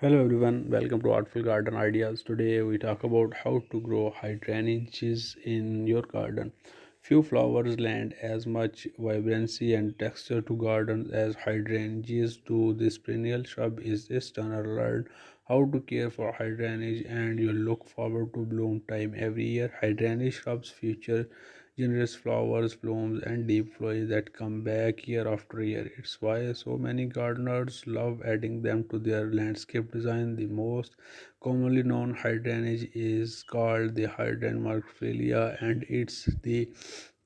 Hello everyone, welcome to Artful Garden Ideas. Today we talk about how to grow hydrangeas in your garden. Few flowers lend as much vibrancy and texture to gardens as hydrangeas do. This perennial shrub is a stunner. Learn how to care for hydrangeas and you'll look forward to bloom time every year. Hydrangea shrubs feature generous flowers, blooms, and deep foliage that come back year after year. It's why so many gardeners love adding them to their landscape design. The most commonly known hydrangea is called the Hydrangea Macrophylla, and it's the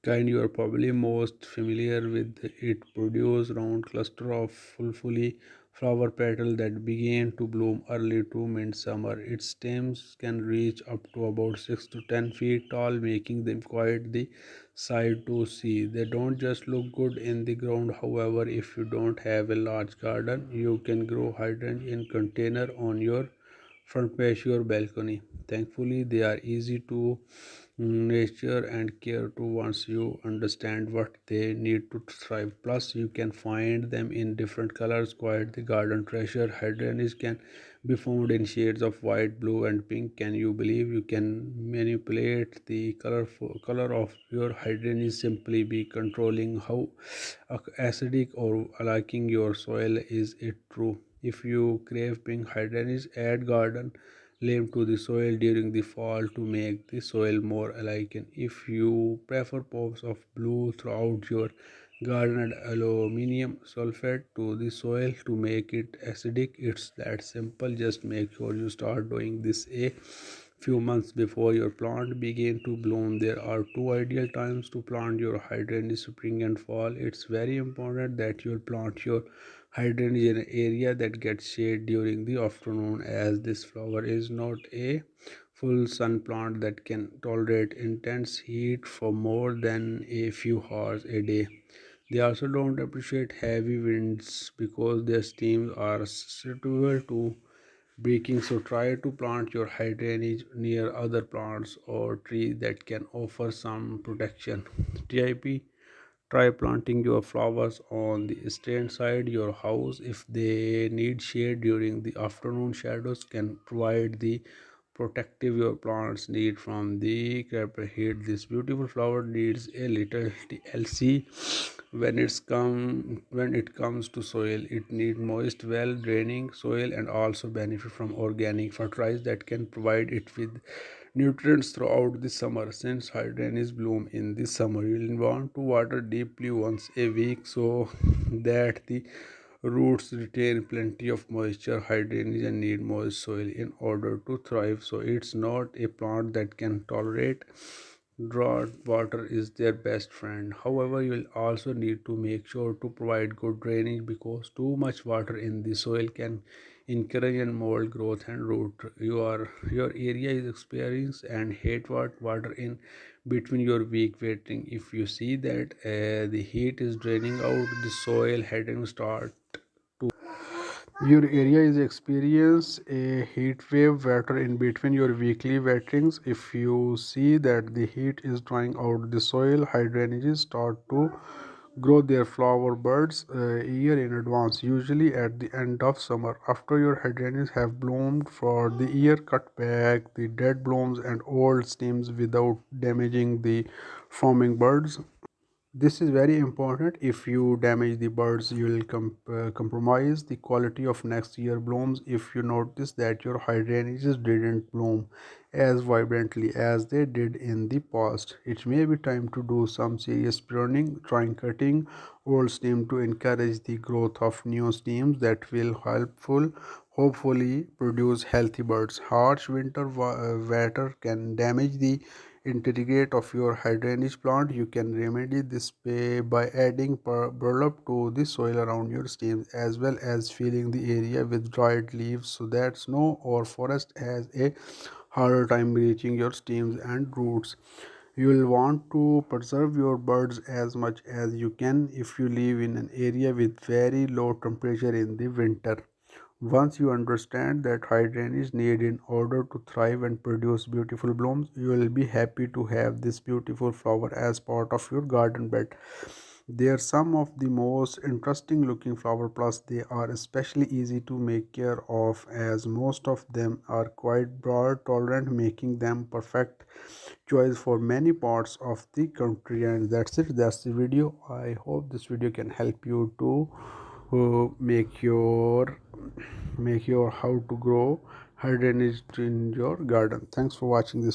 kind you are probably most familiar with. It produces round cluster of fully flower petals that begin to bloom early to midsummer. Its stems can reach up to about 6 to 10 feet tall, making them quite the sight to see. They don't just look good in the ground. However, if you don't have a large garden, you can grow hydrangea in container on your front patio or balcony. Thankfully, they are easy to nature and care to once you understand what they need to thrive. Plus, you can find them in different colors, quite the garden treasure. Hydrangeas can be found in shades of white, blue, and pink. Can you believe you can manipulate the color of your hydrangeas simply by controlling how acidic or liking your soil? Is it true? If you crave pink hydrangeas, add garden lime to the soil during the fall to make the soil more alkaline. If you prefer pops of blue throughout your garden, add aluminum sulfate to the soil to make it acidic. It's that simple. Just make sure you start doing this a few months before your plant begin to bloom. There are two ideal times to plant your hydrangea: spring and fall. It's very important that you plant your hydrangea in an area that gets shade during the afternoon, as this flower is not a full sun plant that can tolerate intense heat for more than a few hours a day. They also don't appreciate heavy winds because their stems are susceptible to breaking. So try to plant your hydrangea near other plants or trees that can offer some protection. Tip: try planting your flowers on the eastern side your house if they need shade during the afternoon. Shadows can provide the protective your plants need from the crap heat. This beautiful flower needs a little TLC when it comes to soil. It needs moist, well draining soil and also benefit from organic fertilizer that can provide it with nutrients throughout the summer. Since hydrangeas bloom in the summer, you will want to water deeply once a week so that the roots retain plenty of moisture. Hydrangeas need moist soil in order to thrive, so it's not a plant that can tolerate drought. Water is their best friend. However, you will also need to make sure to provide good drainage because too much water in the soil can encourage and mold growth and root. Your area is experiencing and hate water in between your weak wetting. If you see that the heat is draining out the soil, head and start your area is experience a heat wave water in between your weekly wetterings. If you see that the heat is drying out the soil, hydrangeas start to grow their flower buds a year in advance, usually at the end of summer. After your hydrangeas have bloomed for the year, cut back the dead blooms and old stems without damaging the forming buds. This is very important. If you damage the birds, you will compromise the quality of next year blooms. If you notice that your hydrangeas didn't bloom as vibrantly as they did in the past, it may be time to do some serious pruning. Trying cutting old stem to encourage the growth of new stems that will hopefully produce healthy birds. Harsh winter weather can damage the integrate of your hydrangea plant. You can remedy this by adding burlap to the soil around your stems as well as filling the area with dried leaves so that snow or forest has a harder time reaching your stems and roots. You will want to preserve your birds as much as you can if you live in an area with very low temperature in the winter. Once you understand that hydrangea is needed in order to thrive and produce beautiful blooms, you will be happy to have this beautiful flower as part of your garden bed. They are some of the most interesting looking flower, plus they are especially easy to make care of as most of them are quite broad tolerant, making them perfect choice for many parts of the country. And that's it, that's the video. I hope this video can help you to make your how to grow hydrangeas in your garden. Thanks for watching this.